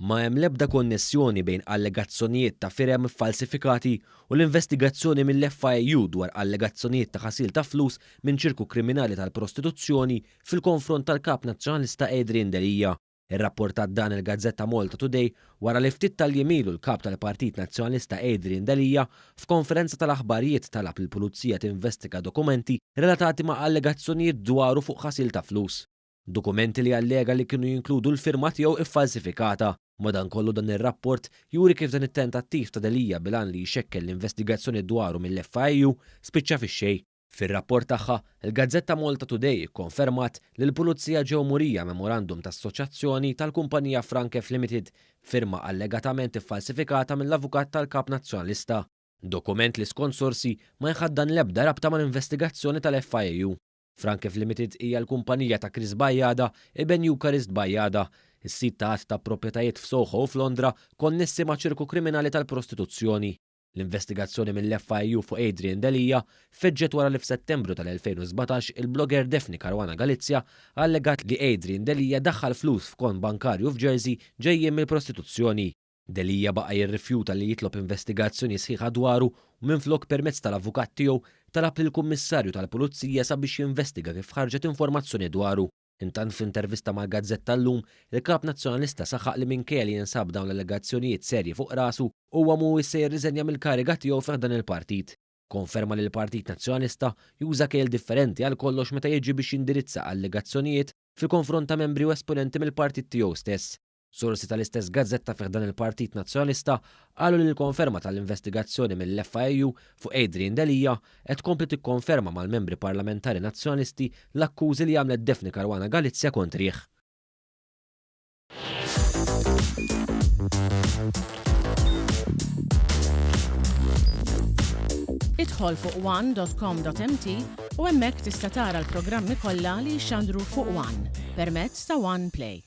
ma hemm l-ebda konnessjoni bejn allegazzjonijiet ta' firem falsifikati u l-investigazzjoni mill-FIU dwar allegazzjonijiet ta' ħasil ta' flus minn ċirku kriminali tal-prostituzzjoni fil-konfront tal-kap nazzjonalista Adrian Delija. Ir-rapportat dan il-Gazzetta Malta Today wara li ftit tal-jemilu l-kap tal-Partit Nazzjonalista Adrian Delija f'konferenza tal-aħbarijiet talab il-Pulizija tinvestiga dokumenti relatati ma' allegazzjonijiet dwaru fuq ħasil ta' flus. Dokumenti li allega li kienu jinkludu l-firma tiegħu iffalsifikata. Madankollu dan ir-rapport juri kif dan it-tentattiv ta' Delija bilan li jxekkel l-investigazzjoni dwaru mill-FIU spiċċa fix-xejn. Fir-rapport tagħha, il-Gazzetta Malta Today ikkonfermat li l-Pulizija ġew murija memorandum ta' assoċjazzjoni tal-kumpanija Frankef Limited, firma allegatament iffalsifikata mill-avukat tal-Kap Nazzjonalista. Dokument li skont sorsi ma jħaddan l-ebda rabta mal-investigazzjoni tal-FIU. Frankef Limited hija l-kumpanija ta' Chris Bajjada Ben Eucharist Bajjada, is-sit ta' proprjetajiet f'Soho u f'Londra konnessi ma' ċirku kriminali tal-prostituzzjoni. L-investigazzjoni mill-FIU fuq Adrian Delija feġġet wara li f'Settembru tal-2017 il-blogger Daphne Caruana Galizia allegat li Adrian Delija daħħal flus f'kont bankarju f'Jersey ġejjin mill-prostituzzjoni. Delija baqa' jirrifjuta li jitlob investigazzjoni sħiħa dwaru u minflok permezz tal-avukat tiegħu talab lill-Kummissarju tal-Pulizija sabiex jinvestiga kif ħarġet informazzjoni dwaru. Intant f'intervista mal-Gazzetta llum, il-Kap Nazzjonalista saħaq li minkejja li jinsab dawn l-allegazzjonijiet serji fuq rasu huwa mhuwiex se jirriżenja mill-kariga tiegħu fih dan il-partit. Konferma li l-Partit Nazzjonalista juża kejl differenti għal kollox meta jiġi biex jindirizza allegazzjonijiet fil-konfront ta' membri u esponenti mill-partit tiegħu stess. Sorsi tal-istess gazzetta fih dan il-Partit Nazzjonalista qalu li l-konferma tal-investigazzjoni mill-FIU fuq Adrian Delija qed tkompli tikkonferma mal-membri parlamentari nazzjonalisti l-akkużi li għamlet Daphne Caruana Galizia kontrih. Idħol fuq one.com.mt u hemmhekk tista' tara l-programmi kollha li jxandru fuq One permezz ta' One Play.